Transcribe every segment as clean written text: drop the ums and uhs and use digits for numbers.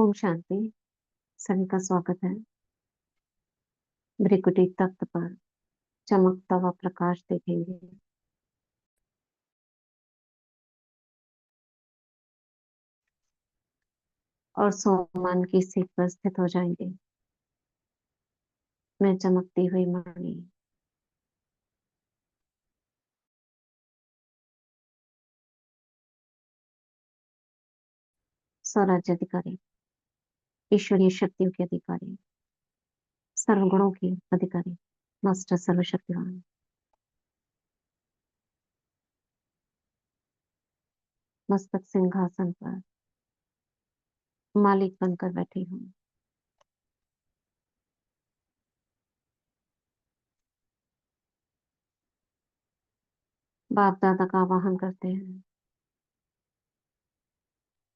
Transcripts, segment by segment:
ओम शांति। सभी का स्वागत है। भृकुटी तख्त पर चमकता हुआ प्रकाश देखेंगे और सोमन की सीट पर स्थित हो जाएंगे। मैं चमकती हुई मणि स्वराज्य अधिकारी, ईश्वरीय शक्तियों के अधिकारी, सर्वगुणों की अधिकारी, मास्टर सर्वशक्तिवान, मस्तक सिंहासन पर मालिक बनकर बैठी हूँ। बाप दादा का आवाहन करते हैं।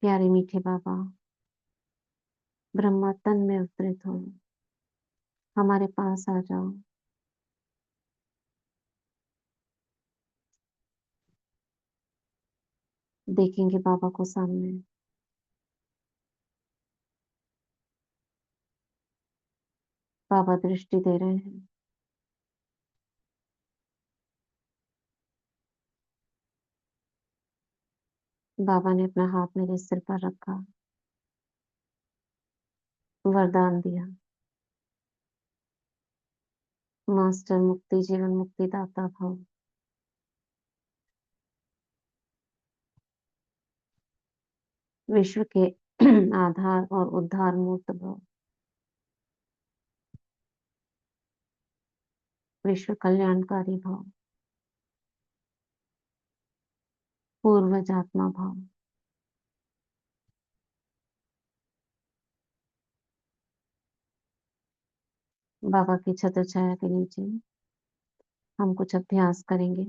प्यारे मीठे बाबा, ब्रह्मा तन में अवतरित हो, हमारे पास आ जाओ। देखेंगे बाबा को सामने। बाबा दृष्टि दे रहे हैं। बाबा ने अपना हाथ मेरे सिर पर रखा, वरदान दिया। मास्टर मुक्ति जीवन मुक्ति दाता भव। विश्व के आधार और उद्धार मूर्त भव। विश्व कल्याणकारी भव। पूर्वज आत्मा भव। बाबा की छत्र छाया के नीचे हम कुछ अभ्यास करेंगे।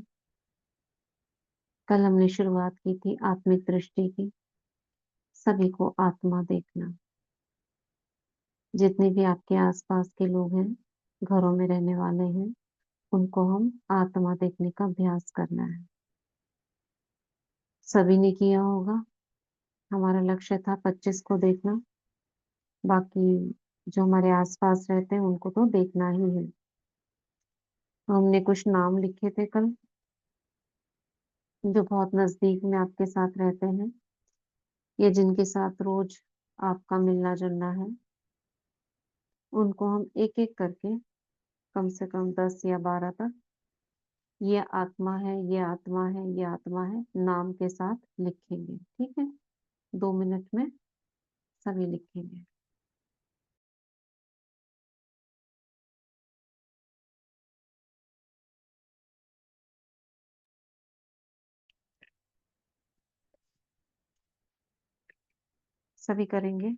कल हमने शुरुआत की थी आत्मिक दृष्टि की। सभी को आत्मा देखना। जितने भी आपके आसपास के लोग हैं, घरों में रहने वाले हैं, उनको हम आत्मा देखने का अभ्यास करना है। सभी ने किया होगा। हमारा लक्ष्य था 25 को देखना। बाकी जो हमारे आसपास रहते हैं उनको तो देखना ही है। हमने कुछ नाम लिखे थे कल, जो बहुत नजदीक में आपके साथ रहते हैं या जिनके साथ रोज आपका मिलना जुलना है। उनको हम एक एक करके कम से कम 10 या 12 तक ये आत्मा है, ये आत्मा है, ये आत्मा है नाम के साथ लिखेंगे। ठीक है, 2 मिनट में सभी लिखेंगे। सभी करेंगे।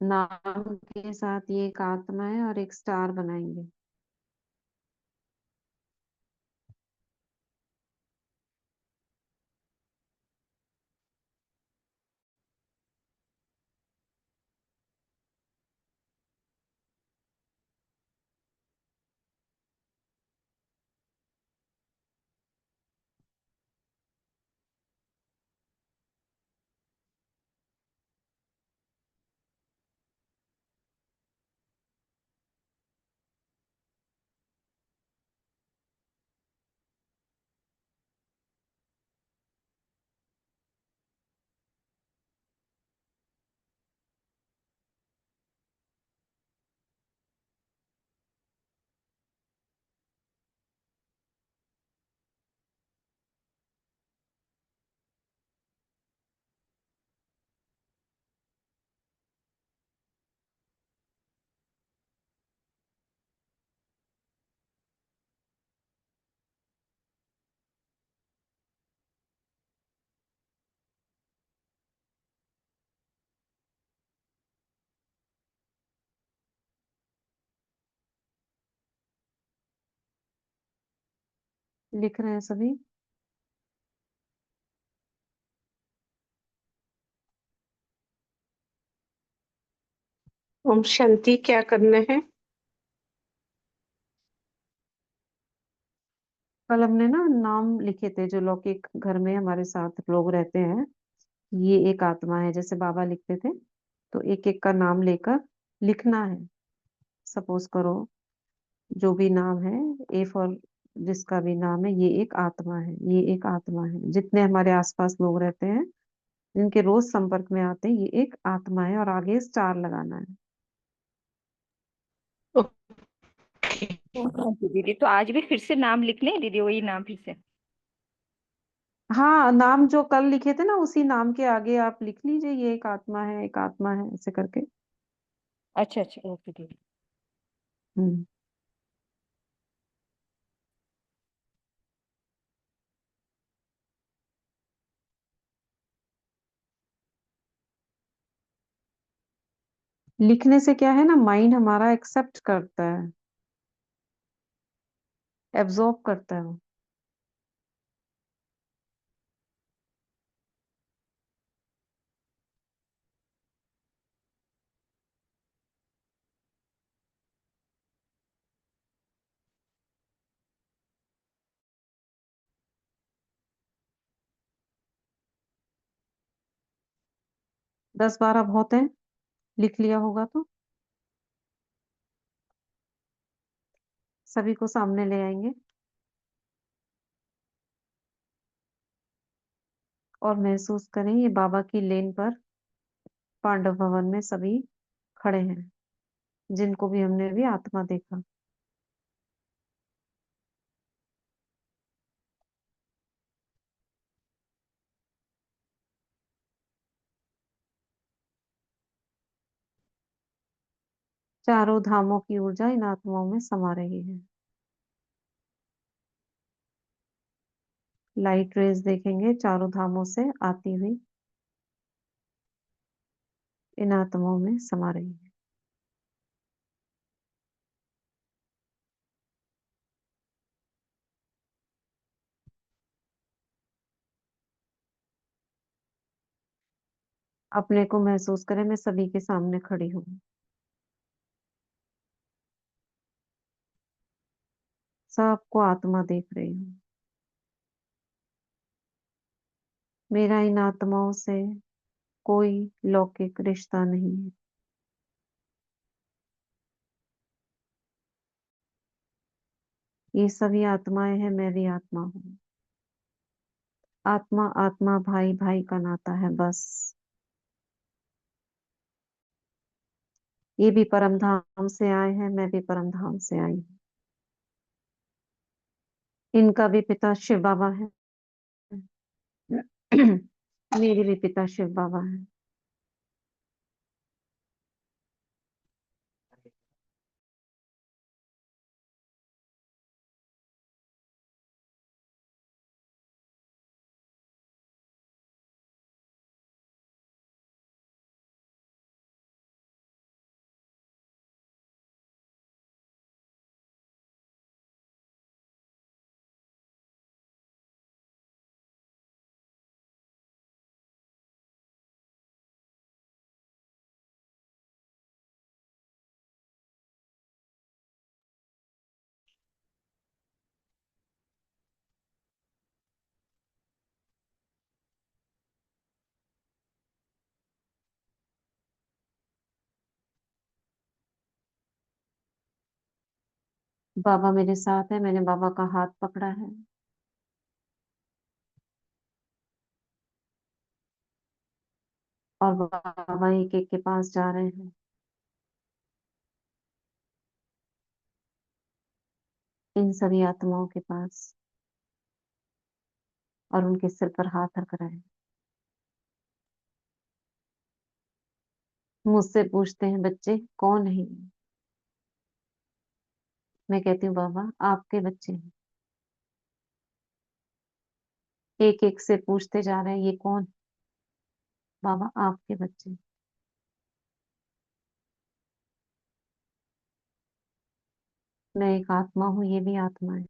नाम के साथ ये एक आत्मा है और एक स्टार बनाएंगे। लिख रहे हैं सभी। ओम शांति। क्या करना है? कल हमने ना नाम लिखे थे, जो लौकिक घर में हमारे साथ लोग रहते हैं, ये एक आत्मा है, जैसे बाबा लिखते थे। तो एक एक का नाम लेकर लिखना है। सपोज करो, जो भी नाम है, ए फॉर जिसका भी नाम है, ये एक आत्मा है, ये एक आत्मा है। जितने हमारे आसपास लोग रहते हैं, जिनके रोज संपर्क में आते हैं, ये एक आत्मा है, और आगे स्टार लगाना है। ओके दीदी, तो आज भी फिर से नाम लिख लें दीदी, वही नाम फिर से? हाँ, नाम जो कल लिखे थे ना, उसी नाम के आगे आप लिख लीजिए, ये एक आत्मा है, एक आत्मा है, ऐसे करके। अच्छा अच्छा, ओके दीदी। हम्म। लिखने से क्या है ना, माइंड हमारा एक्सेप्ट करता है, एब्जॉर्ब करता है वो। 10-12 बहुत है, लिख लिया होगा तो। सभी को सामने ले आएंगे और महसूस करें, ये बाबा की लेन पर पांडव भवन में सभी खड़े हैं, जिनको भी हमने अभी आत्मा देखा। चारों धामों की ऊर्जा इन आत्माओं में समा रही है। लाइट रेज देखेंगे चारों धामों से आती हुई, इन आत्माओं में समा रही है। अपने को महसूस करें, मैं सभी के सामने खड़ी हूँ, सबको आत्मा देख रही हूँ। मेरा इन आत्माओं से कोई लौकिक रिश्ता नहीं है। ये सभी आत्माएं हैं, मैं भी आत्मा हूँ। आत्मा आत्मा, भाई भाई का नाता है बस। ये भी परम धाम से आए हैं, मैं भी परम धाम से आई हूँ। इनका भी पिता शिव बाबा है। मेरे भी पिता शिव बाबा है। बाबा मेरे साथ है, मैंने बाबा का हाथ पकड़ा है, और बाबा एक एक के पास जा रहे हैं, इन सभी आत्माओं के पास, और उनके सिर पर हाथ रख रहे हैं। मुझसे पूछते हैं बच्चे कौन है ये? मैं कहती हूँ बाबा आपके बच्चे हैं। एक एक से पूछते जा रहे हैं ये कौन? बाबा आपके बच्चे हैं। मैं एक आत्मा हूँ, ये भी आत्मा है।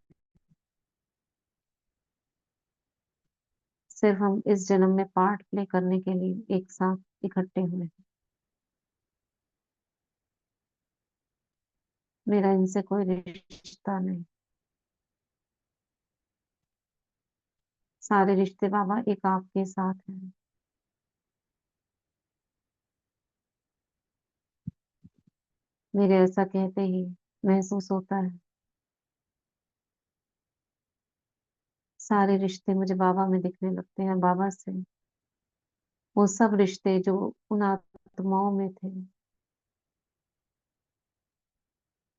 सिर्फ हम इस जन्म में पार्ट प्ले करने के लिए एक साथ इकट्ठे हुए हैं। मेरा इनसे कोई रिश्ता नहीं। सारे रिश्ते बाबा एक आपके साथ हैं। मेरे ऐसा कहते ही महसूस होता है सारे रिश्ते मुझे बाबा में दिखने लगते हैं, बाबा से। वो सब रिश्ते जो उन आत्माओं में थे,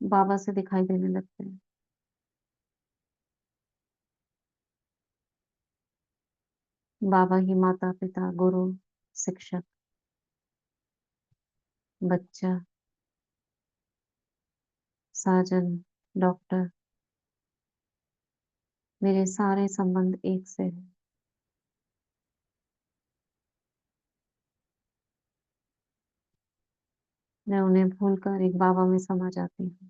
बाबा से दिखाई देने लगते हैं। बाबा ही माता पिता, गुरु, शिक्षक, बच्चा, साजन, डॉक्टर, मेरे सारे संबंध एक से हैं। मैं उन्हें भूलकर एक बाबा में समा जाती हूँ।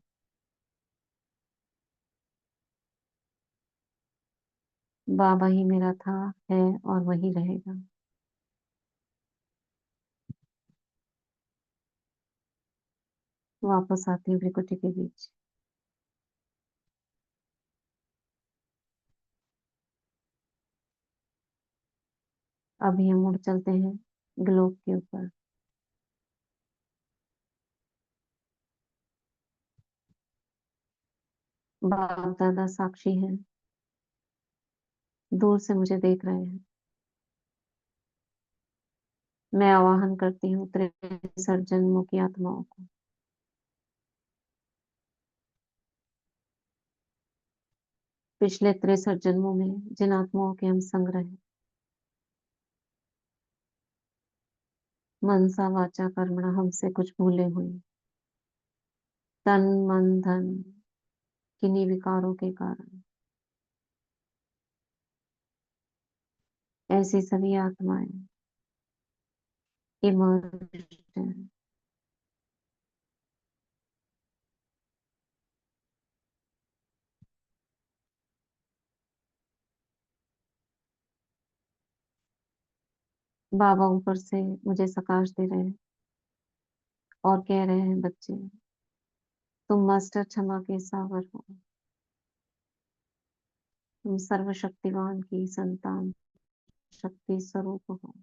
बाबा ही मेरा था, है और वही रहेगा। वापस आती हूँ भ्रिकुटी के बीच। अभी हम उड़ चलते हैं ग्लोब के ऊपर। बाप दादा साक्षी हैं, दूर से मुझे देख रहे हैं। मैं आवाहन करती हूँ 63 जन्मों की आत्माओं को। पिछले 63 जन्मों में जिन आत्माओं के हम संग रहे, मनसा वाचा कर्मणा हमसे कुछ भूले हुए, तन मन धन किन्हीं विकारों के कारण, ऐसी सभी आत्माएं इमर्ज्ड हैं। बाबा ऊपर से मुझे सकाश दे रहे हैं और कह रहे हैं, बच्चे तुम मास्टर क्षमा के सागर हो, तुम सर्वशक्तिवान की संतान, शक्ति स्वरूप हो।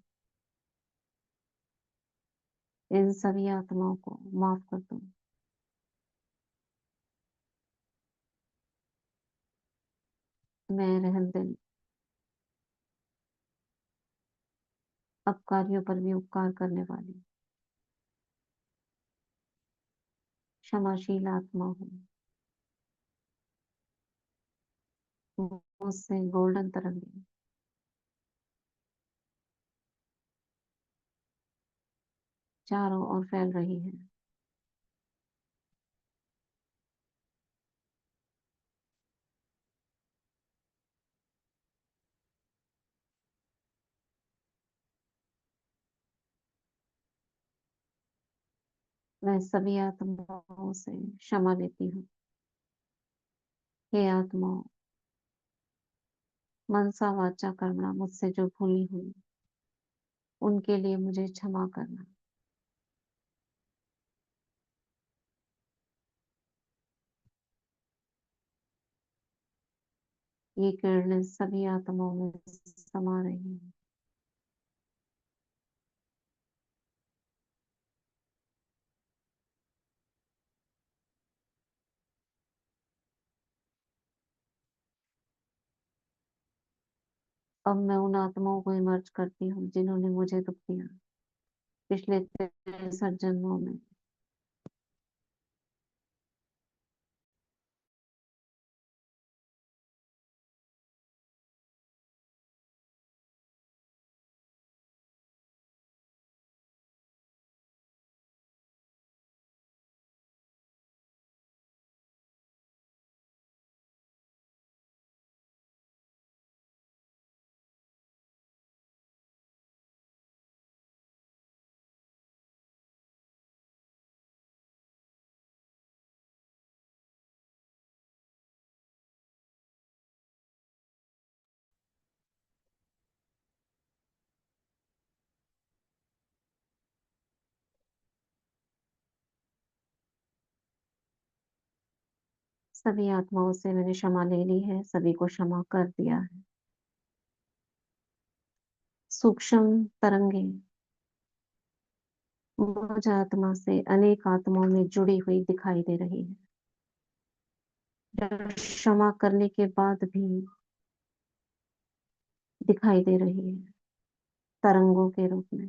इन सभी आत्माओं को माफ कर दो। मैं रहम दिल अपकारियों पर भी उपकार करने वाली क्षमाशील आत्मा हूँ। मुझसे गोल्डन तरंगे चारों ओर फैल रही है। मैं सभी आत्माओं से क्षमा लेती हूँ। हे आत्माओं, मनसा वाचा कर्मणा मुझसे जो भूली हुई, उनके लिए मुझे क्षमा करना। ये किरणें सभी आत्माओं में समा रही हैं। अब मैं उन आत्माओं को इमर्ज करती हूँ जिन्होंने मुझे दुख दिया पिछले 63 जन्मों में। सभी आत्माओं से मैंने क्षमा ले ली है, सभी को क्षमा कर दिया है। सूक्ष्म तरंगे मुझ आत्मा से अनेक आत्माओं में जुड़ी हुई दिखाई दे रही है, जो क्षमा करने के बाद भी दिखाई दे रही है तरंगों के रूप में।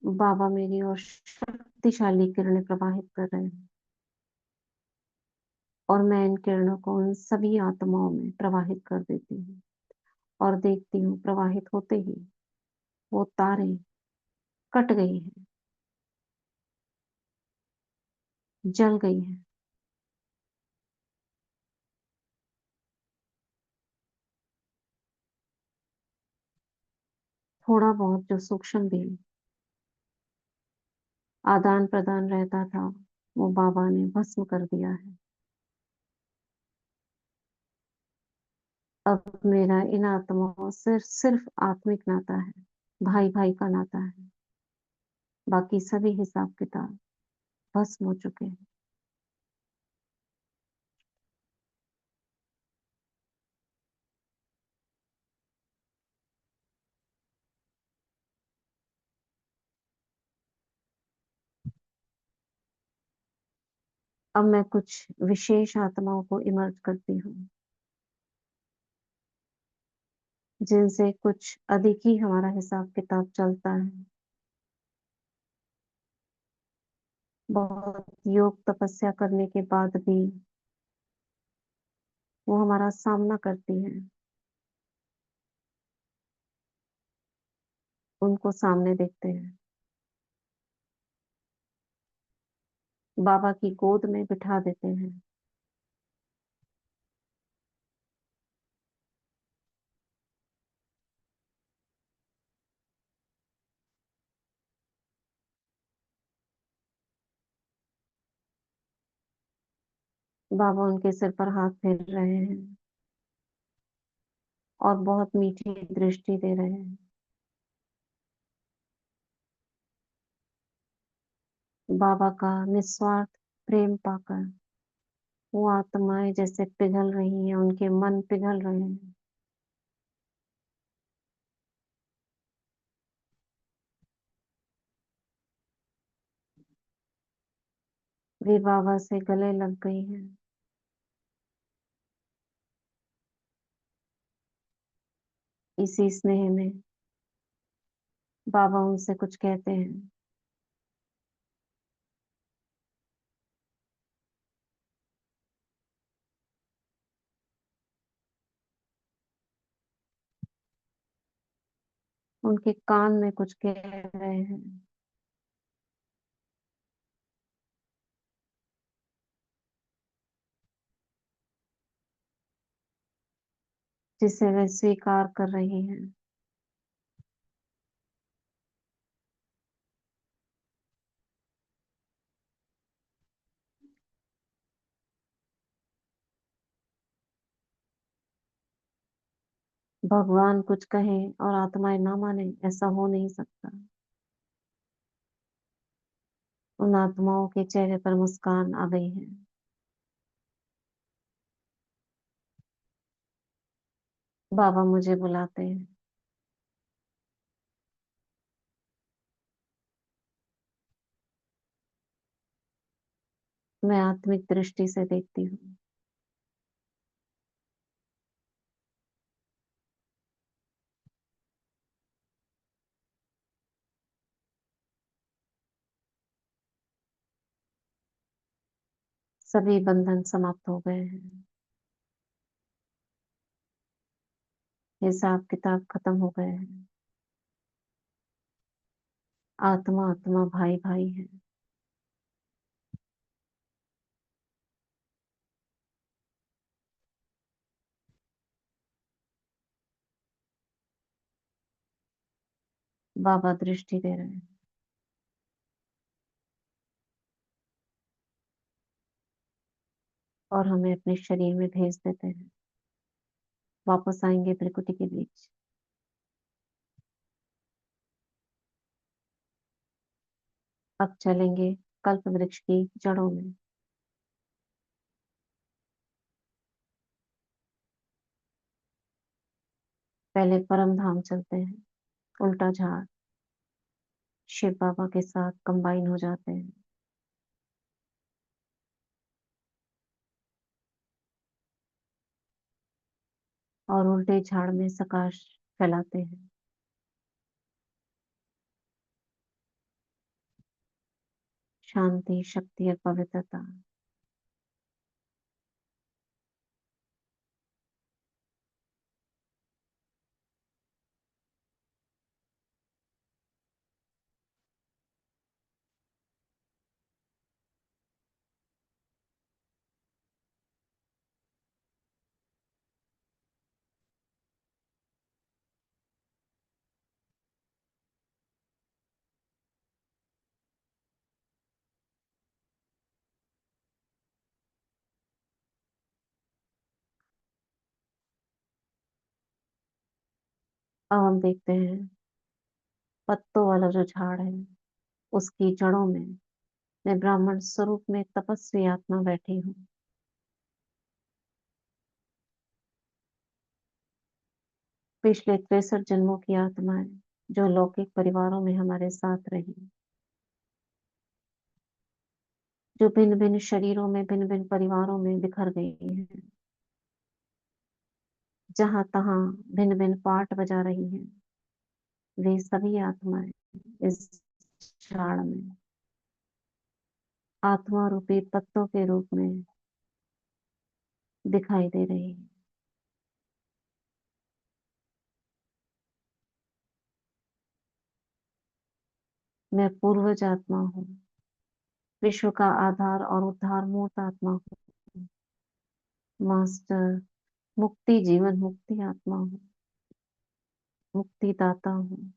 बाबा मेरी ओर शक्तिशाली किरणें प्रवाहित कर रहे हैं और मैं इन किरणों को उन सभी आत्माओं में प्रवाहित कर देती हूँ और देखती हूँ प्रवाहित होते ही वो तारें कट गई हैं, जल गई हैं। थोड़ा बहुत जो सूक्ष्म भी आदान प्रदान रहता था वो बाबा ने भस्म कर दिया है। अब मेरा इन आत्माओं से सिर्फ आत्मिक नाता है, भाई भाई का नाता है। बाकी सभी हिसाब किताब भस्म हो चुके हैं। अब मैं कुछ विशेष आत्माओं को इमर्ज करती हूँ जिनसे कुछ अधिक ही हमारा हिसाब किताब चलता है। बहुत योग तपस्या करने के बाद भी वो हमारा सामना करती हैं। उनको सामने देखते हैं, बाबा की गोद में बिठा देते हैं। बाबा उनके सिर पर हाथ फेर रहे हैं और बहुत मीठी दृष्टि दे रहे हैं। बाबा का निस्वार्थ प्रेम पाकर वो आत्माएं जैसे पिघल रही हैं, उनके मन पिघल रहे हैं। वे बाबा से गले लग गई हैं। इसी स्नेह में बाबा उनसे कुछ कहते हैं। उनके कान में कुछ कह रहे हैं। जिसे वे स्वीकार कर रही हैं। भगवान कुछ कहें और आत्माएं ना माने, ऐसा हो नहीं सकता। उन आत्माओं के चेहरे पर मुस्कान आ गई है। बाबा मुझे बुलाते हैं। मैं आत्मिक दृष्टि से देखती हूँ। सभी बंधन समाप्त हो गए हैं। हिसाब किताब खत्म हो गए हैं। आत्मा आत्मा भाई भाई है। बाबा दृष्टि दे रहे हैं और हमें अपने शरीर में भेज देते हैं। वापस आएंगे त्रिकुटी के बीच। अब चलेंगे कल्प वृक्ष की जड़ों में। पहले परम धाम चलते हैं, उल्टा झाड़, शिव बाबा के साथ कंबाइन हो जाते हैं। और उल्टे झाड़ में प्रकाश फैलाते हैं। शांति, शक्ति और पवित्रता। अब हम देखते हैं पत्तों वाला जो झाड़ है, उसकी जड़ों में मैं ब्राह्मण स्वरूप में तपस्वी आत्मा बैठी हूँ। पिछले 63 जन्मों की आत्माएं जो लौकिक परिवारों में हमारे साथ रही, जो भिन्न भिन्न शरीरों में, भिन्न भिन्न परिवारों में बिखर गई हैं, जहां तहां भिन्न भिन्न पार्ट बजा रही हैं, वे सभी आत्माएं इस झाड़ में आत्मा रूपी पत्तों के रूप में दिखाई दे रही है। मैं पूर्वज आत्मा हूँ, विश्व का आधार और उद्धार मूर्त आत्मा हूँ, मास्टर मुक्ति, जीवन मुक्ति आत्मा हूँ, मुक्तिदाता हूँ।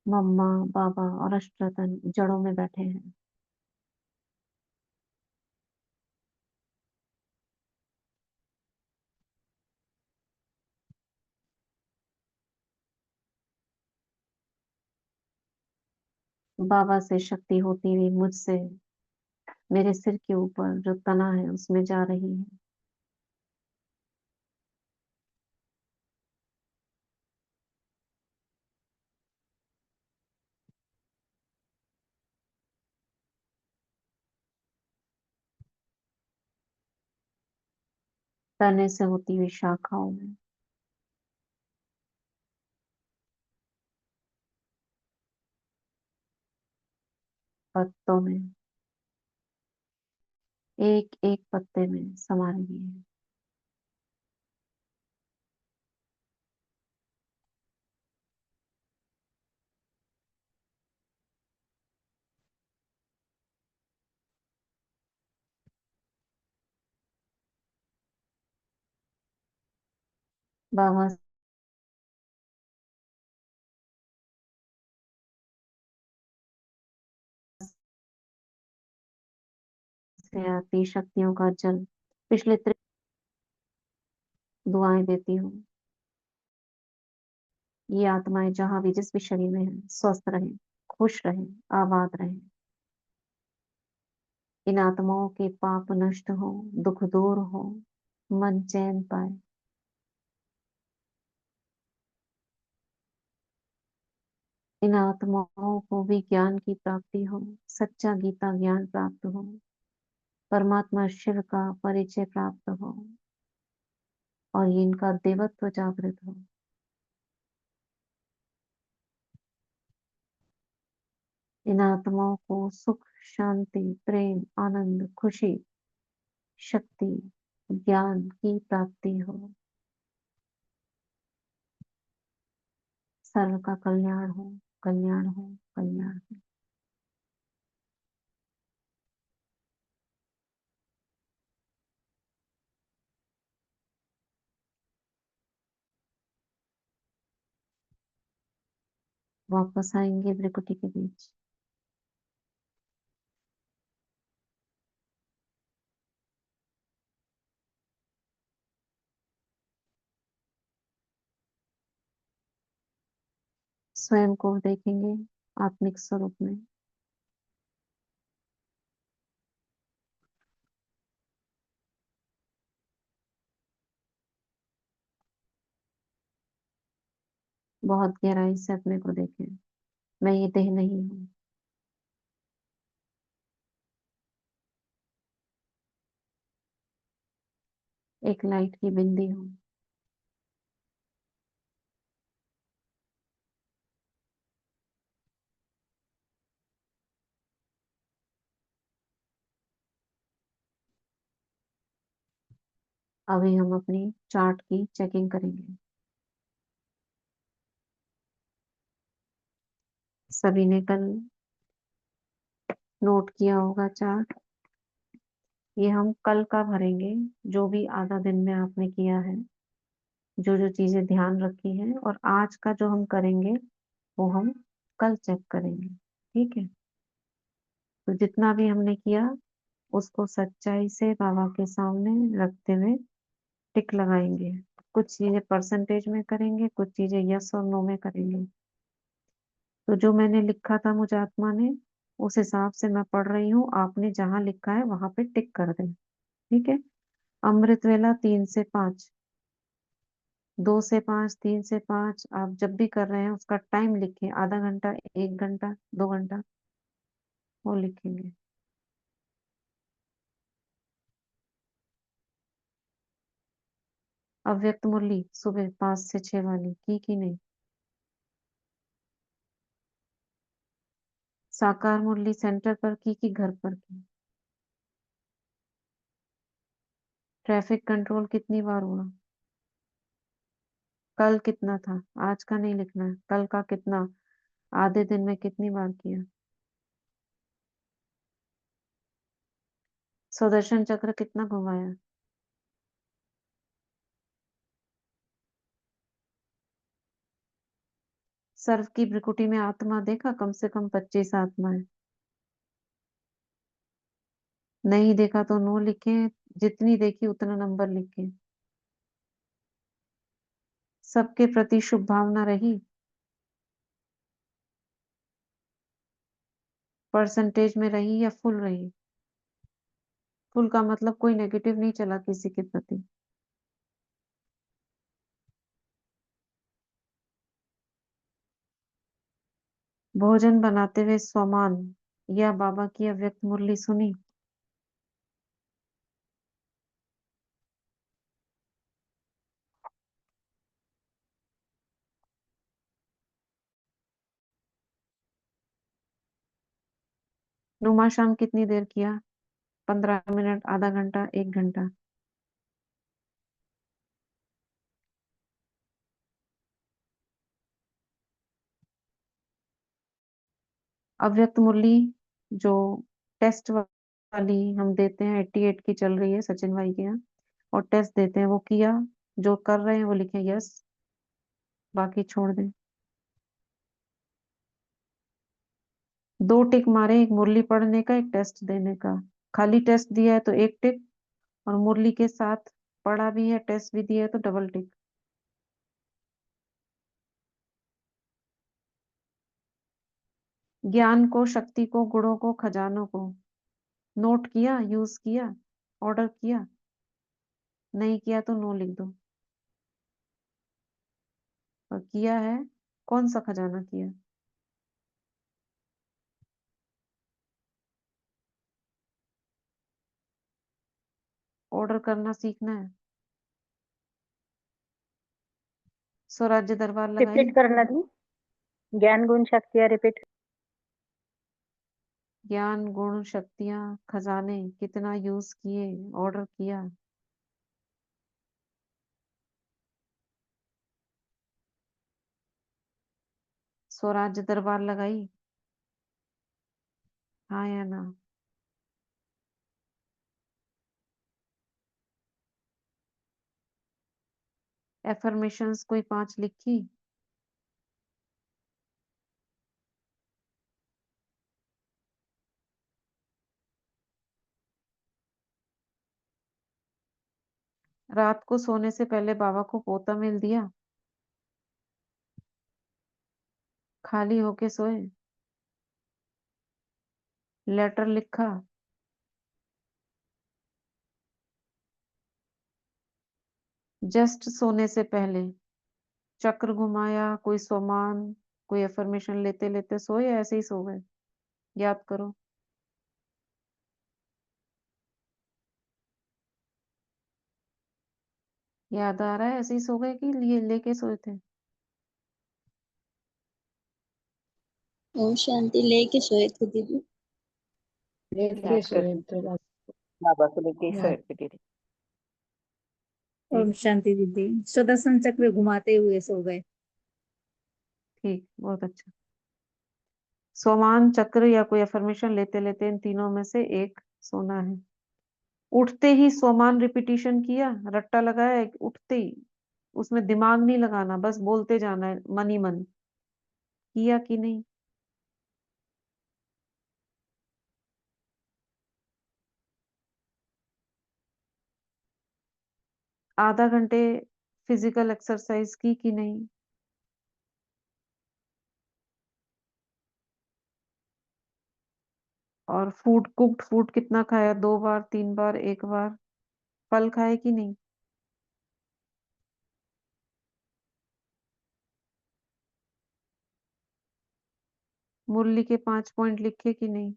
मम्मा, बाबा और अष्टरतन जड़ों में बैठे हैं। बाबा से शक्ति होती हुई मुझसे मेरे सिर के ऊपर जो तना है उसमें जा रही है। तने से होती हुई शाखाओं में, पत्तों में, एक एक पत्ते में समा रही है। बाबा से आती शक्तियों का जल पिछले दुआएं देती हूँ। ये आत्माएं जहां भी जिस भी शरीर में है, स्वस्थ रहे, खुश रहे, आबाद रहे। इन आत्माओं के पाप नष्ट हो, दुख दूर हो, मन चैन पाए। इन आत्माओं को भी ज्ञान की प्राप्ति हो, सच्चा गीता ज्ञान प्राप्त हो, परमात्मा शिव का परिचय प्राप्त हो और ये इनका देवत्व जागृत हो। इन आत्माओं को सुख, शांति, प्रेम, आनंद, खुशी, शक्ति, ज्ञान की प्राप्ति हो। सर्व का कल्याण हो, कल्याण हो, कल्याण हो। वापस आएंगे त्रिकुटी के बीच। स्वयं को देखेंगे आत्मिक स्वरूप में। बहुत गहराई से अपने को देखें। मैं ये देह नहीं हूँ। एक लाइट की बिंदी हूँ। अभी हम अपनी चार्ट की चेकिंग करेंगे। सभी ने कल नोट किया होगा चार्ट। ये हम कल का भरेंगे, जो भी आधा दिन में आपने किया है, जो जो चीजें ध्यान रखी है, और आज का जो हम करेंगे वो हम कल चेक करेंगे। ठीक है? तो जितना भी हमने किया उसको सच्चाई से बाबा के सामने रखते हुए टिक लगाएंगे। कुछ चीजें परसेंटेज में करेंगे, कुछ चीजें यस और नो में करेंगे। तो जो मैंने लिखा था मुझे आत्मा ने, उस हिसाब से मैं पढ़ रही हूँ। आपने जहां लिखा है वहां पे टिक कर दें। ठीक है? अमृत वेला 3 से 5, 2 से 5, 3 से 5, आप जब भी कर रहे हैं उसका टाइम लिखें। आधा घंटा, 1 घंटा, 2 घंटा, वो लिखेंगे। अव्यक्त मुरली सुबह 5 से 6 वाली की नहीं? साकार मुरली सेंटर पर की घर पर की? ट्रैफिक कंट्रोल कितनी बार हुआ? कल कितना था? आज का नहीं लिखना है, कल का कितना, आधे दिन में कितनी बार किया? सुदर्शन चक्र कितना घुमाया? सर्व की भ्रिकुटी में आत्मा देखा? कम से कम 25 आत्मा है। नहीं देखा तो नो लिखें, जितनी देखी उतना नंबर लिखें। सबके प्रति शुभ भावना रही? परसेंटेज में रही या फुल रही? फुल का मतलब कोई नेगेटिव नहीं चला किसी के प्रति। भोजन बनाते हुए स्वमान या बाबा की अव्यक्त मुरली सुनी? नुमा शाम कितनी देर किया? 15 मिनट, आधा घंटा, 1 घंटा? अव्यक्त मुरली जो टेस्ट वाली हम देते हैं, 88 की चल रही है सचिन भाई के यहाँ, और टेस्ट देते हैं, वो किया? जो कर रहे हैं वो लिखें यस, बाकी छोड़ दें। 2 टिक मारे, एक मुरली पढ़ने का, एक टेस्ट देने का। खाली टेस्ट दिया है तो 1 टिक, और मुरली के साथ पढ़ा भी है, टेस्ट भी दिया है तो डबल टिक। ज्ञान को, शक्ति को, गुणों को, खजानों को नोट किया, यूज किया, ऑर्डर किया? नहीं किया तो नो लिख दो। और किया है, कौन सा खजाना किया? ऑर्डर करना सीखना है। स्वराज्य दरबार लगाई? रिपीट करना दी। ज्ञान गुण शक्तियाँ रिपीट। ज्ञान, गुण, शक्तियां, खजाने कितना यूज किए, ऑर्डर किया? स्वराज्य दरबार लगाई? हाँ या ना? एफर्मेशंस कोई 5 लिखी? रात को सोने से पहले बाबा को पोता मिल दिया? खाली होके सोए? लेटर लिखा? जस्ट सोने से पहले चक्र घुमाया, कोई सोमान, कोई अफर्मेशन लेते लेते सोए या ऐसे ही सो गए? याद करो। याद आ रहा है ऐसे ही सो गए कि लिए लेके सोए थे? ओम शांति लेके सोए थे दीदी। लेके याद कर सोए थे बस। बाबा को लेके ही सोए याद। थे दीदी। ओम शांति दीदी, सुदर्शन चक्र घुमाते हुए सो गए। ठीक, बहुत अच्छा। सोमान, चक्र या कोई अफर्मेशन लेते लेते इन तीनों में से एक सोना है। उठते ही सोमान रिपीटिशन किया, रट्टा लगाया उठते ही, उसमें दिमाग नहीं लगाना, बस बोलते जाना है मन ही मन। किया कि नहीं? आधा घंटे फिजिकल एक्सरसाइज की कि नहीं? और फूड, कुक्ड फूड कितना खाया? 2 बार, 3 बार, 1 बार? फल खाए कि नहीं? मुरली के 5 पॉइंट लिखे कि नहीं?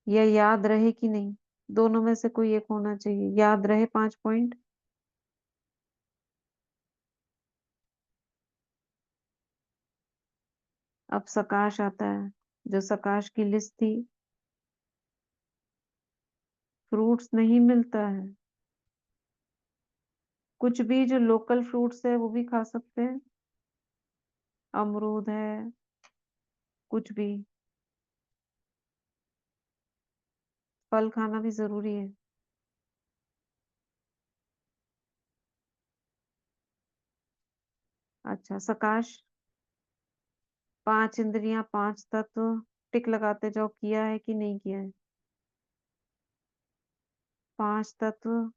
या याद रहे कि नहीं? दोनों में से कोई एक होना चाहिए। याद रहे 5 पॉइंट? अब सकाश आता है। जो सकाश की लिस्ट थी, फ्रूट्स नहीं मिलता है। कुछ भी जो लोकल फ्रूट्स है वो भी खा सकते हैं। अमरूद है, कुछ भी। फल खाना भी जरूरी है। अच्छा सकाश, 5 इंद्रियां, 5 तत्व, टिक लगाते जाओ। किया है कि नहीं किया है? 5 तत्व,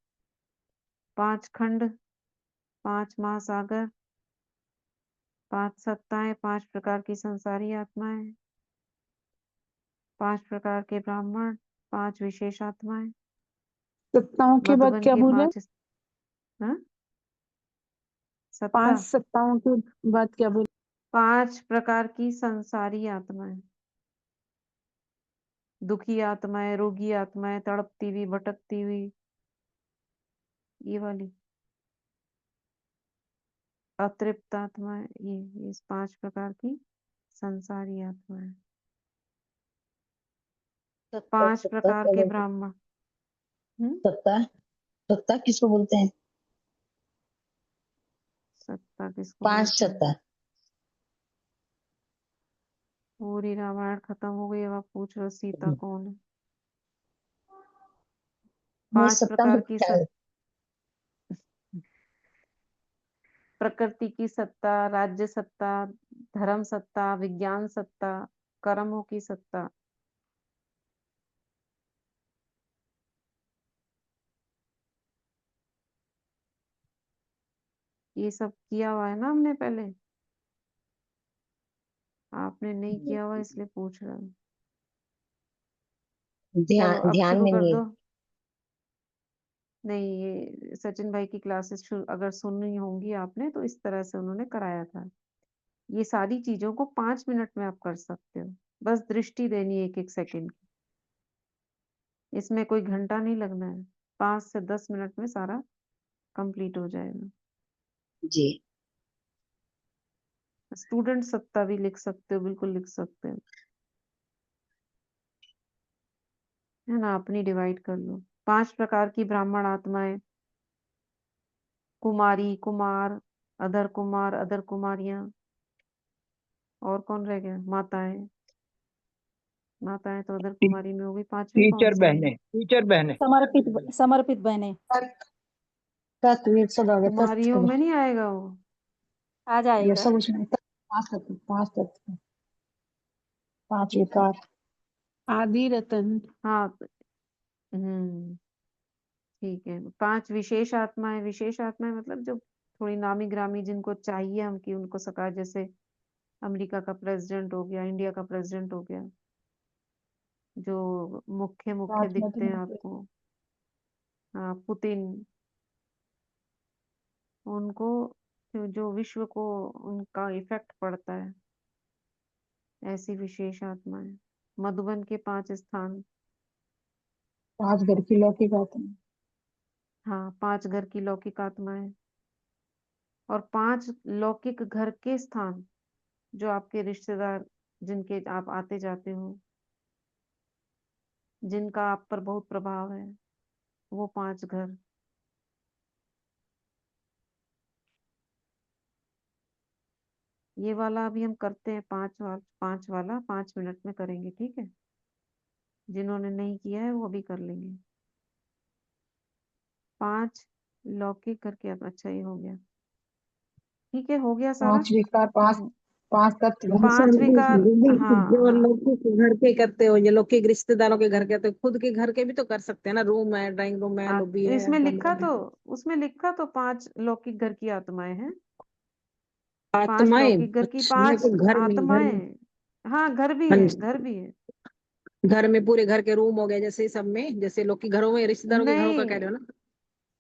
5 खंड, 5 महासागर, 5 सत्ताएं, 5 प्रकार की संसारी आत्माएं, 5 प्रकार के ब्राह्मण, 5 विशेष आत्माएं, सत्ताओं के बाद मधुबन क्या के बोले? 5। हाँ? सत्ता, 5 सत्ताओं के बाद क्या बोले? 5 प्रकार की संसारी आत्माएं। दुखी आत्माएं, रोगी आत्माएं, तड़पती हुई, भटकती हुई, ये वाली अतृप्त आत्माएं। ये इस 5 प्रकार की संसारी आत्माएं। 5 प्रकार के ब्राह्मण। सत्ता, सत्ता किसको बोलते हैं? सत्ता किसको 5 बोलते हैं? सत्ता। पूरी रामायण खत्म हो गई, अब आप पूछ रहे हो सीता कौन है? नहीं 5 सत्ता प्रकार मतलब की क्या है? प्रकृति की सत्ता, राज्य सत्ता, धर्म सत्ता, विज्ञान सत्ता, कर्मों की सत्ता। ये सब किया हुआ है ना हमने पहले। आपने नहीं किया हुआ इसलिए पूछ रहा हूँ। चलो ध्यान अब ध्यान शुरू में कर नहीं। दो। नहीं, ये सचिन भाई की क्लासेस अगर सुननी होंगी आपने तो इस तरह से उन्होंने कराया था। ये सारी चीजों को 5 मिनट में आप कर सकते हो। बस दृष्टि देनी है 1-1 सेकंड की। इसमें कोई घंटा नहीं लगना है। 5 से 10 मिनट में सारा कंप्लीट हो जाएगा। जी। स्टूडेंट सत्ता भी लिख सकते हो, बिल्कुल लिख सकते हो, है ना। अपनी डिवाइड कर लो। 5 प्रकार की ब्राह्मण आत्माएं, कुमारी, कुमार, अधर कुमार, अधर कुमारियां, और कौन रह गया? माताएं। माताएं तो अधर कुमारी में होगी। 5वीं कौन सी है? टीचर बहने समर्पित समर्पित बहने तत्व ये सब आ गया। कुमारियों तत्व में नहीं आएगा वो। आ ये जाएगा। सब उसमें 5 तत्व, 5 तत्व, 5 विकार। आदि रतन। हाँ ठीक है। 5 विशेष आत्माएं। विशेष आत्माएं मतलब जो थोड़ी नामी ग्रामी, जिनको चाहिए हम कि उनको सका, जैसे अमेरिका का प्रेसिडेंट हो गया, इंडिया का प्रेसिडेंट हो गया, जो मुख्य मुख्य दिखते हैं आपको। हाँ, पुतिन उनको जो विश्व को उनका इफेक्ट पड़ता है, ऐसी विशेष आत्माएं। मधुबन के 5 स्थान। 5 घर की लौकिक आत्मा। हाँ, 5 घर की लौकिक आत्माएं और 5 लौकिक घर के स्थान, जो आपके रिश्तेदार, जिनके आप आते जाते हो, जिनका आप पर बहुत प्रभाव है, वो 5 घर। ये वाला अभी हम करते हैं, 5 वाला 5 मिनट में करेंगे, ठीक है? जिन्होंने नहीं किया है वो अभी कर लेंगे। 5 लौकिक करके, अब अच्छा ये हो गया, ठीक है, हो गया सारा। 5 विकार, 5 तत्व। 5 विकार, जो हाँ, लौकिक घर के करते हो, ये लौकिक रिश्तेदारों के घर के करते हो, खुद के घर के भी तो कर सकते हैं ना। रूम है, ड्राइंग रूम है, लॉबी है, इसमें लिखा कमरा तो, है। उसमें लिखा तो 5 लौकिक घर की आत्माएं हैं। 5 आत्माएं, लौकिक घर की अच्छा, मेरे 5 को घर में। आत्माएं। हाँ, घर भी हाँ है, जी। घर भी है। घर में पूरे घर के रूम हो गए, जैसे सब में, जैसे लोग के घरों में, रिश्तेदारों के घरों का कह रहे हो नहीं,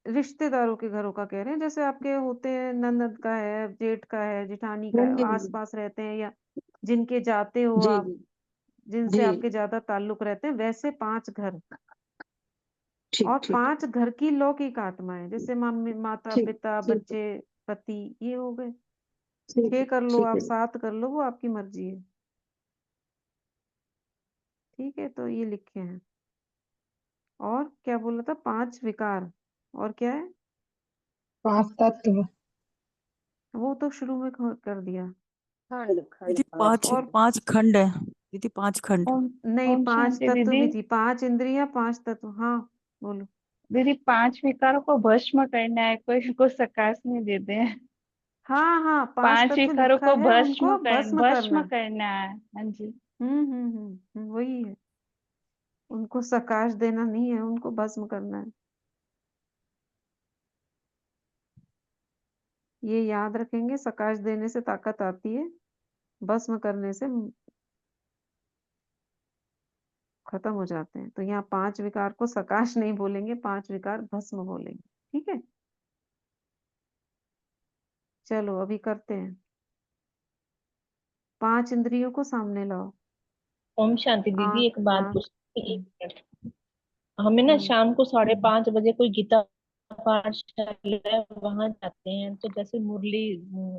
ना। रिश्तेदारों के घरों का कह रहे हैं, जैसे आपके होते हैं, ननद का है, जेठ का है, जेठानी का हाँ है, जी आस पास रहते हैं, या जिनके जाते हो जी आप, जी जिनसे जी। आपके ज्यादा ताल्लुक रहते हैं, वैसे 5 घर। ठीक और ठीक 5 घर की लौकिक आत्माएं, जैसे मम्मी, माता, ठीक पिता, ठीक बच्चे, पति, ये हो गए। ठीक 6 कर लो ठीक आप, है। 7 कर लो, वो आपकी मर्जी है। ठीक है, तो ये लिखे हैं। और क्या बोला था? 5 विकार, और क्या है? 5 तत्व। वो तो शुरू में कर दिया। खंड खंड दीदी पांच। पांच और 5 खंड है दीदी, 5 खंड। ओम नहीं, ओम 5 शांति तत्व दीदी। भी थी, 5 इंद्रियां, 5 तत्व। हाँ, बोलो। दीदी 5 विकारों को भस्म करना है, कोई को सकाश नहीं देते हैं। हाँ हाँ, 5 5 तत्व विकारों लिखा को है, उनको भस्म भस्म करना। करना है। हाँ जी। वही है। उनको सकाश देना नहीं है, उनको भस्म करना है। ये याद रखेंगे, सकाश देने से ताकत आती है, भस्म करने से खत्म हो जाते हैं। तो यहाँ 5 विकार को सकाश नहीं बोलेंगे, 5 विकार भस्म बोलेंगे, ठीक है? चलो अभी करते हैं। 5 इंद्रियों को सामने लाओ। ओम शांति दीदी, आँख, एक बात नाक। पूछती, एक हम्म, मिनट। हमें ना हम्म, शाम को 5:30 बजे कोई गीता पाठशाला है, वहां जाते हैं। तो जैसे मुरली,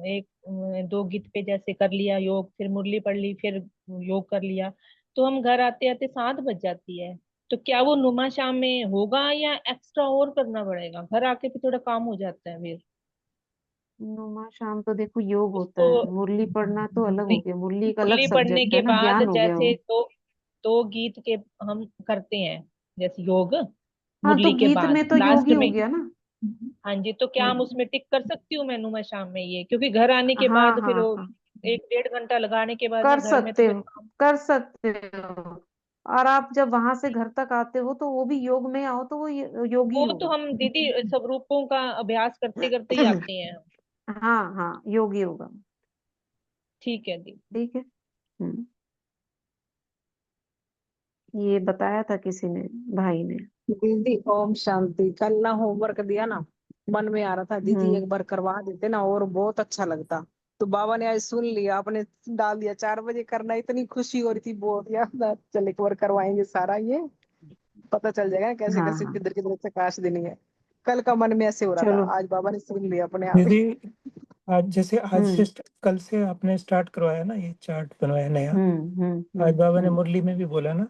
एक 2 गीत पे जैसे कर लिया योग, फिर मुरली पढ़ ली, फिर योग कर लिया, तो हम घर आते आते 7 बज जाती है। तो क्या वो नुमा शाम में होगा या एक्स्ट्रा और करना पड़ेगा? घर आके फिर थोड़ा काम हो जाता है फिर। नुमा शाम तो देखो योग होता उसको है, मुरली पढ़ना तो अलग हो मुरली गया, मुरली एक अलग मुरली पढ़ने सब्जेक्ट है के ना, बाद ज्ञान हो गया जैसे वो। दो गीत के हम करते हैं, जैसे योग, हाँ, तो मुरली के गीत बाद में तो लास्ट योगी हो में। गया ना। हाँ जी, तो क्या हम हम्म, उसमें टिक कर सकती हूँ मैं नुमा शाम में ये? क्योंकि घर आने के हाँ बाद फिर हाँ वो हाँ, 1-1.5 घंटा लगाने के बाद कर में घर में तो सकते फिर हो, काम। कर सकते हो। और आप जब वहां से घर तक आते हो, तो वो भी योग में आओ, तो वो योगी वो तो होगा। हम दीदी सब रूपों का अभ्यास करते करते ही आते हैं हम। हाँ हाँ, योगी होगा। ठीक है दीदी। ठीक है। हम्म, ये बताया था किसी ने, भाई ने। दीदी ओम शांति। कल ना होमवर्क दिया ना, मन में आ रहा था दीदी हम्म, एक बार करवा देते ना, और बहुत अच्छा लगता। तो बाबा ने आज सुन लिया, आपने डाल दिया 4 बजे करना, इतनी खुशी हो रही थी बहुत यार। चल एक बार करवाएंगे सारा, ये पता चल जाएगा कैसे हाँ कैसे हाँ, किधर किधर से काश देनी है। कल का मन में ऐसे हो रहा था, चलो। आज बाबा ने सुन लिया अपने आप ही। दीदी आज हम्म कल से आपने स्टार्ट करवाया ना, ये चार्ट बनवाया नया। आज बाबा ने हम्म। मुरली में भी बोला ना,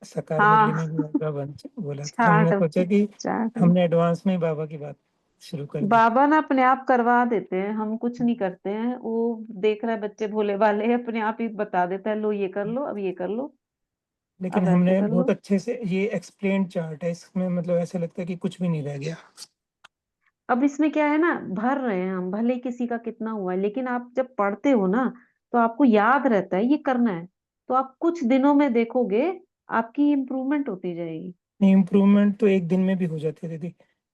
सकार मुरली हाँ, में भी आज बाबा ने बोला, तो हमने चार्ट, सोचा कि चार्ट। हमने एडवांस में ही बाबा की बात शुरू कर दी। बाबा ना अपने आप करवा देते हैं, हम कुछ नहीं करते हैं। वो देख रहा है बच्चे भोले वाले हैं, अपने आप ही बता देता है, लो ये कर लो, अब ये कर लो, लेकिन अब ऐसे हमने कर लो। बहुत अच्छे से ये एक्सप्लेन चार्ट है, इसमें मतलब ऐसा लगता है कि कुछ भी नहीं रह गया। अब इसमें क्या है ना, भर रहे हैं हम, भले किसी का कितना हुआ है, लेकिन आप जब पढ़ते हो ना, तो आपको याद रहता है ये करना है। तो आप कुछ दिनों में देखोगे, आपकी इम्प्रूवमेंट होती जाएगी। इम्प्रूवमेंट तो एक दिन में भी हो जाती है दीदी,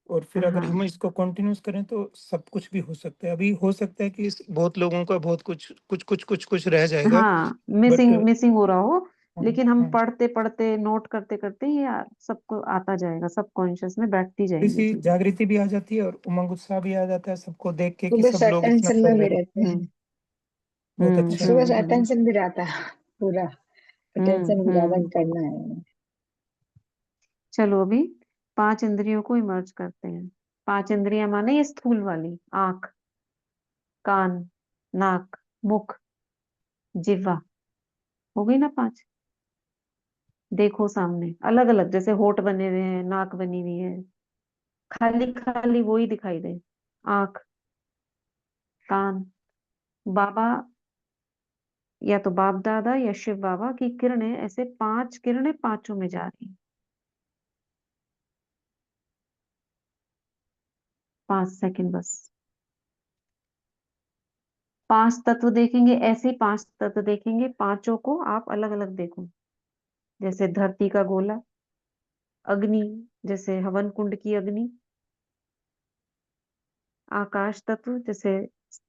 और फिर अगर हाँ हम इसको कंटिन्यूस करें तो सब कुछ भी हो सकता है। अभी हो सकता है कि बहुत लोगों का बहुत कुछ कुछ कुछ कुछ कुछ रह जाएगा, हाँ, बट मिसिंग मिसिंग हो रहा हो, लेकिन हम पढ़ते पढ़ते नोट करते करते ये सबको आता जाएगा, सब कॉन्शियस में बैठती जाएगी इसी चीजें। जागृति भी आ जाती है और उमंग उत्साह भी आ जाता है सबको देख के कि सुबह सब से लोग इतना अटेंशन कर में भी रहे हैं। रहते हैं। बहुत अच्छा। सुबह से अटेंशन भी रहता है पूरा, अटेंशन भी ज्यादा करना है। चलो अभी 5 इंद्रियों को इमर्ज करते हैं। 5 इंद्रियां माने ये स्थूल वाली, आंख, कान, नाक, मुख, जिह्वा, हो गई ना 5। देखो सामने अलग अलग, जैसे होठ बने हुए हैं, नाक बनी हुई है, खाली खाली वो ही दिखाई दे। आंख, कान, बाबा या तो बाप दादा या शिव बाबा की किरणें, ऐसे 5 किरणें पांचों में जा रही हैं। 5 सेकंड बस। 5 तत्व देखेंगे, ऐसे 5 तत्व देखेंगे, पांचों को आप अलग अलग देखो। जैसे धरती का गोला, अग्नि जैसे हवन कुंड की अग्नि, आकाश तत्व जैसे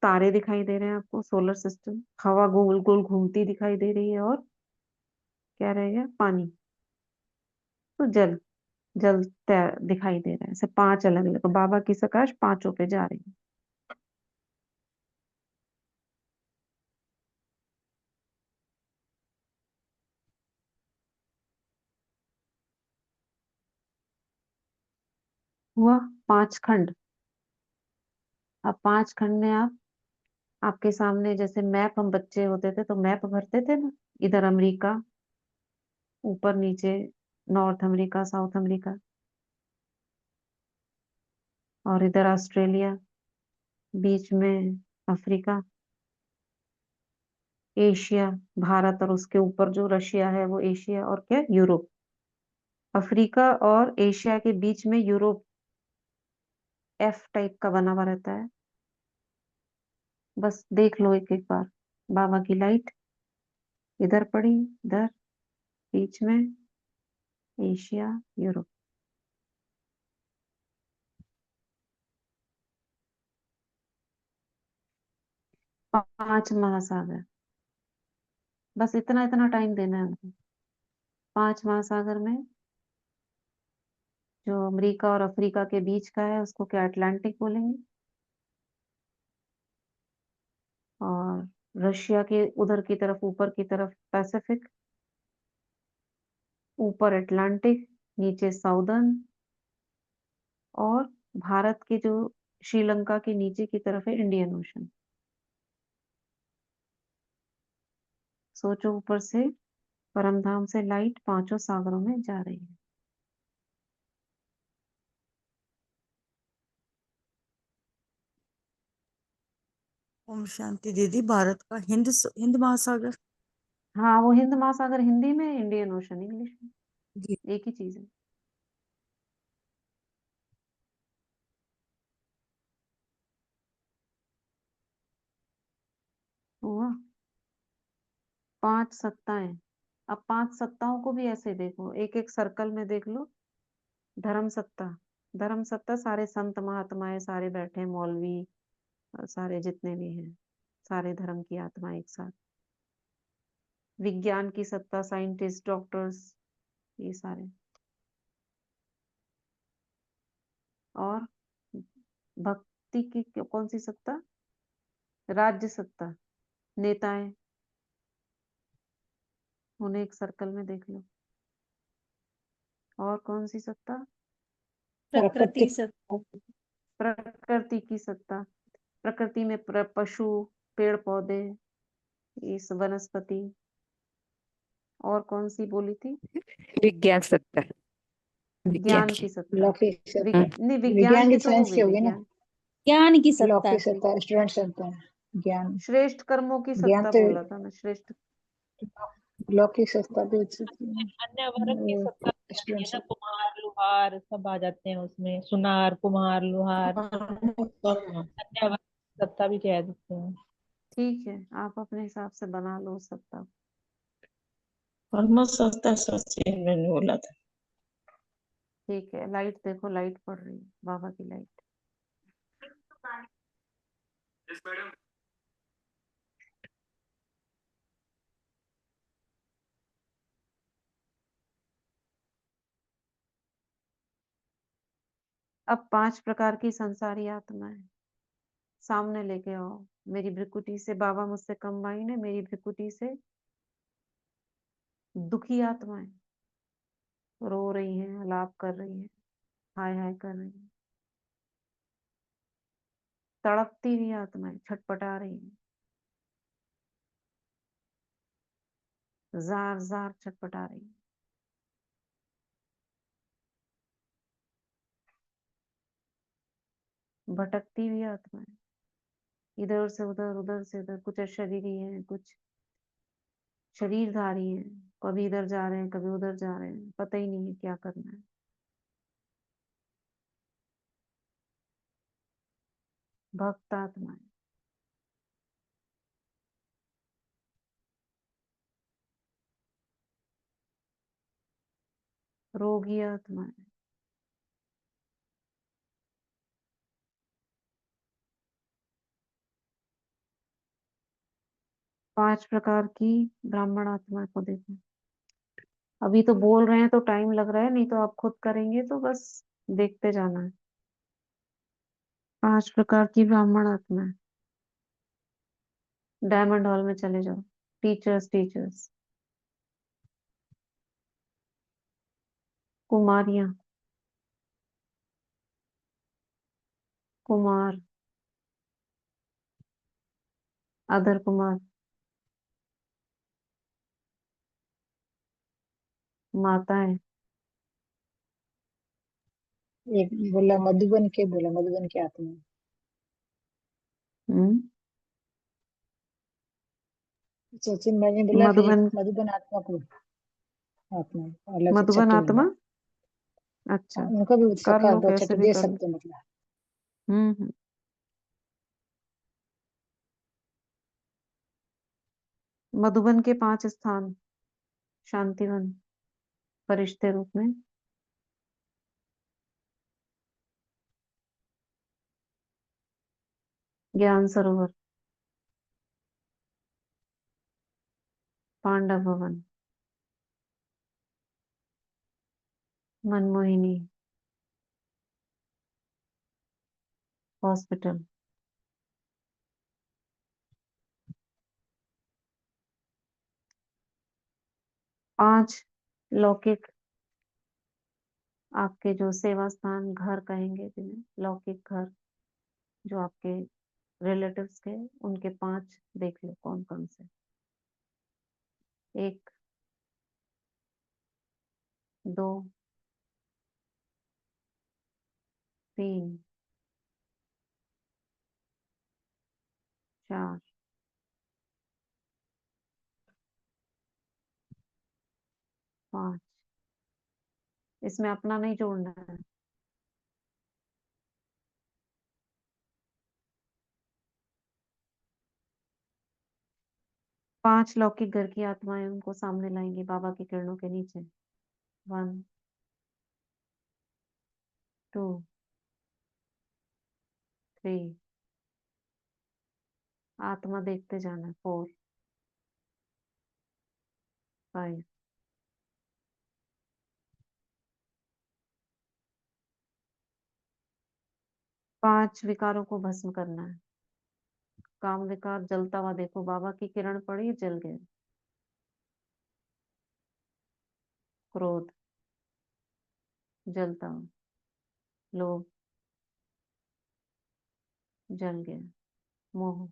तारे दिखाई दे रहे हैं आपको, सोलर सिस्टम, हवा गोल गोल घूमती दिखाई दे रही है, और क्या रहेगा, पानी। तो जल, जल दिखाई दे रहा है। ऐसे 5 अलग अलग, बाबा की प्रकाश पांचों पे जा रही है। हुआ 5 खंड। अब 5 खंड में आप, आपके सामने जैसे मैप, हम बच्चे होते थे तो मैप भरते थे ना, इधर अमेरिका, ऊपर नीचे नॉर्थ अमेरिका, साउथ अमेरिका, और इधर ऑस्ट्रेलिया, बीच में अफ्रीका, एशिया, भारत, और उसके ऊपर जो रशिया है वो एशिया, और क्या, यूरोप। अफ्रीका और एशिया के बीच में यूरोप एफ टाइप का बना हुआ रहता है। बस देख लो एक एक बार, बाबा की लाइट इधर पड़ी, इधर बीच में एशिया, यूरोप। पांच महासागर, बस इतना इतना टाइम देना है हमको। 5 महासागर में जो अमेरिका और अफ्रीका के बीच का है उसको क्या अटलांटिक बोलेंगे, और रशिया के उधर की तरफ, ऊपर की तरफ पैसिफिक, ऊपर अटलांटिक, नीचे साउदर्न, और भारत के जो श्रीलंका के नीचे की तरफ है इंडियन ओशन। सोचो ऊपर से परमधाम से लाइट पांचों सागरों में जा रही है। ओम शांति दीदी। भारत का हिंद महासागर। हाँ, वो हिंद महासागर हिंदी में, इंडियन ओशन इंग्लिश में, जी। एक ही चीज है। हुआ 5 सत्ताएं। अब 5 सत्ताओं को भी ऐसे देखो, एक एक सर्कल में देख लो। धर्म सत्ता, धर्म सत्ता सारे संत महात्माएं सारे बैठे हैं, मौलवी और सारे जितने भी हैं, सारे धर्म की आत्मा एक साथ। विज्ञान की सत्ता, साइंटिस्ट, डॉक्टर्स, ये सारे। और भक्ति की कौन सी सत्ता, राज्य सत्ता, नेताएं, उन्हें एक सर्कल में देख लो। और कौन सी सत्ता, प्रकृति सत्ता। प्रकृति की सत्ता, प्रकृति में पशु, पेड़ पौधे, इस वनस्पति। और कौन सी बोली थी, विज्ञान सत्ता, विज्ञान ज्ञान की। की सत्ता। लौकिक सत्ता, नहीं, विज्ञान विज्ञान की की तो हो साइंस गई, की होगी ना। विज्ञान। ज्ञान की सत्ता लौकिक है। सत्ता, स्टूडेंट सत्ता, ज्ञान। श्रेष्ठ कर्मों की ज्ञान सत्ता तो बोला था मैं, श्रेष्ठ। लौकिक सत्ता भी हो सकती है। अन्य वर्ग की सत्ता भी आती है स्टूडेंट ना, कुम्हार लुहार सब आ जाते हैं उसमें, सुनार कुम्हार लुहार, अन्य वर्ग की सत्ता भी कह देते हैं। ठीक है, आप अपने हिसाब से बना लो उस सत्ता। परम सत्ता सच्ची मैंने बोला था। ठीक है, लाइट देखो, लाइट पड़ रही है, बाबा की लाइट। अब 5 प्रकार की संसारी आत्माएं सामने लेके आओ। मेरी भ्रिकुटी से बाबा मुझसे कंबाइन है, मेरी भ्रिकुटी से दुखी आत्माएं रो रही हैं, अलाप कर रही हैं, हाय हाय कर रही हैं। तड़पती हुई आत्माएं छटपटा रही हैं, जार जार छटपटा रही हैं। भटकती हुई आत्माएं इधर से उधर, उधर से इधर, कुछ अशरीरी हैं, कुछ शरीरधारी हैं, कभी इधर जा रहे हैं, कभी उधर जा रहे हैं, पता ही नहीं है क्या करना है। भक्त आत्माएं, रोगी आत्माएं, पांच प्रकार की ब्राह्मण आत्मा को देखो। अभी तो बोल रहे हैं तो टाइम लग रहा है, नहीं तो आप खुद करेंगे तो बस देखते जाना है। 5 प्रकार की ब्राह्मण आत्मा है। डायमंड हॉल में चले जाओ। टीचर्स टीचर्स, कुमारियां, कुमार, अदर कुमार, माताएं, एक बोला मधुबन के आत्मा। हम्म, सचिन भाई ने बोला कि एक मधुबन, मधुबन आत्मा को आत्मा अलग से मधुबन छठी आत्मा। में अच्छा, उनको भी कर सका लो दो कैसे छठी भी दे कर लो। सकते हैं, मतलब। हम्म। मधुबन के 5 स्थान, शांतिवन फरिश्ते रूप में, ज्ञान सरोवर, पांडव भवन, मनमोहिनी हॉस्पिटल, पांच लौकिक आपके जो सेवा स्थान, घर कहेंगे जिन्हें, लौकिक घर जो आपके रिलेटिव्स के, उनके 5 देख लो कौन कौन से। 1, 2, 3, 4, 5। इसमें अपना नहीं जोड़ना है। 5 लौकिक घर की आत्माएं उनको सामने लाएंगी बाबा की किरणों के नीचे। 1, 2, 3, आत्मा देखते जाना। 4, 5। 5 विकारों को भस्म करना है। काम विकार जलता हुआ देखो, बाबा की किरण पड़ी, जल गए। क्रोध जलता हुआ, लोभ जल गया, मोह,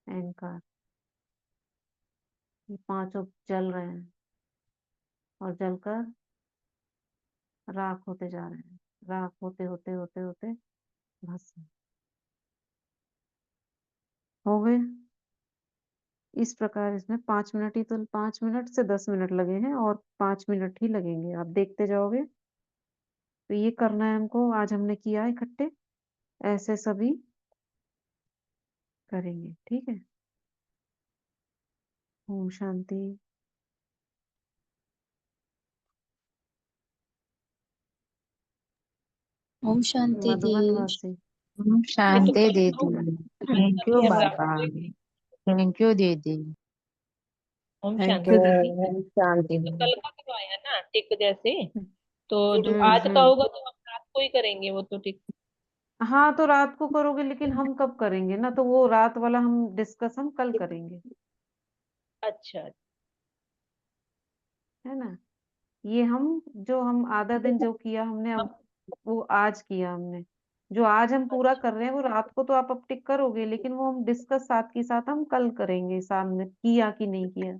अहंकार, ये 5 जल रहे हैं और जलकर राख होते जा रहे हैं। राख होते होते होते होते भस्म हो गए। इस प्रकार इसमें 5 मिनट ही, तो 5 मिनट से 10 मिनट लगे हैं और 5 मिनट ही लगेंगे, आप देखते जाओगे। तो ये करना है हमको, आज हमने किया है इकट्ठे, ऐसे सभी करेंगे, ठीक है। ओम शांति। ओम शांति दी। मधुबन वासी, ओम मैं तो शांति कल दीदी। Thank you camera Baba. Thank you दीदी। ओम थैंक शांति यू। दीदी। ओम शांति तो कल का करवाया ना टिक जैसे। तो जो आज का हम्म। होगा तो हम रात को ही करेंगे, वो तो ठीक। हाँ तो रात को करोगे, लेकिन हम कब करेंगे ना, तो वो रात वाला हम डिस्कस हम कल करेंगे, अच्छा। है ना। ये हम जो हम आधा दिन जो किया हमने, हम अब वो आज किया हमने, जो आज हम पूरा अच्छा, कर रहे हैं वो रात को तो आप अब टिक करोगे, लेकिन वो हम डिस्कस साथ के साथ हम कल करेंगे, सामने किया कि नहीं किया।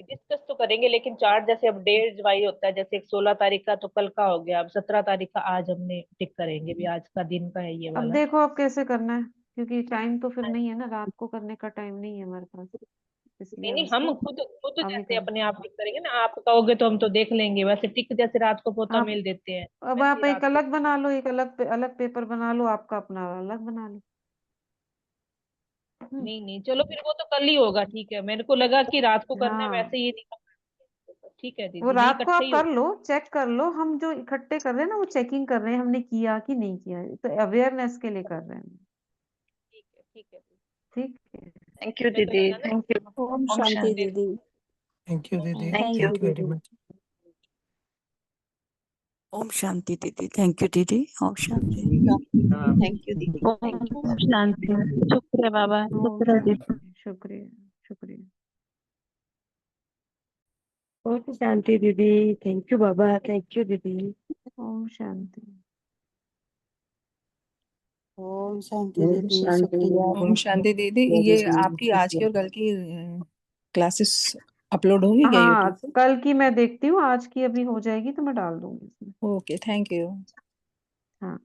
डिस्कस तो करेंगे, लेकिन चार्ट जैसे अब डेज वाइज होता है, जैसे 16 तारीख का तो कल का हो गया, अब 17 तारीख का आज हमने टिक करेंगे भी, आज का दिन का है ये अब वाला। देखो अब कैसे करना है, क्योंकि टाइम तो फिर नहीं है ना, रात को करने का टाइम नहीं है हमारे पास, इसलिए नहीं अब नहीं, हम इसको खुद खुद अभी जैसे करें। अपने आप टिक करेंगे ना, आप कहोगे तो हम तो देख लेंगे, वैसे टिक जैसे रात को पोता आप मेल देते हैं अब वैसे ही आप एक रात को। अलग बना लो, एक अलग पेपर बना लो, आपका अपना अलग बना लो। हम्म। नहीं नहीं, चलो फिर वो तो कल ही होगा, ठीक है, मेरे को लगा कि रात को करना है, हाँ वैसे ये नहीं करना। ठीक है वो दीदी, नहीं रात को इकट्ठे आप ही कर होगा। लो, चेक कर लो, हम जो इकट्ठे कर रहे हैं ना वो चेकिंग कर रहे हैं हमने किया कि नहीं किया, तो अवेयरनेस के लिए कर रहे हैं। ठीक है ठीक है। ठीक है। थैंक यू मेरे को दीदी, लगा ना थैंक यू। ओम ओम शांति शांति। दीदी। थैंक यू दीदी, thank thank you. You thank you very दीदी। मच। ओम शांति दीदी, थैंक यू दीदी, ओम शांति। थैंक यू दीदी, थैंक यू। ओम शांति। शुक्र है बाबा, ओम शुक्र है दीदी। शांति, शुक्रिया शुक्रिया। ओम शांति दीदी, thank you Baba, thank you दीदी। ओम शांति। ओम शांति दीदी, शुक्रिया ओम बहुत शांति बहुत। दीदी, ये आपकी आज की और कल की क्लासेस अपलोड होंगी क्या यूट्यूब हाँ पे? कल की मैं देखती हूँ, आज की अभी हो जाएगी तो मैं डाल दूंगी इसमें। Okay, thank you. हाँ।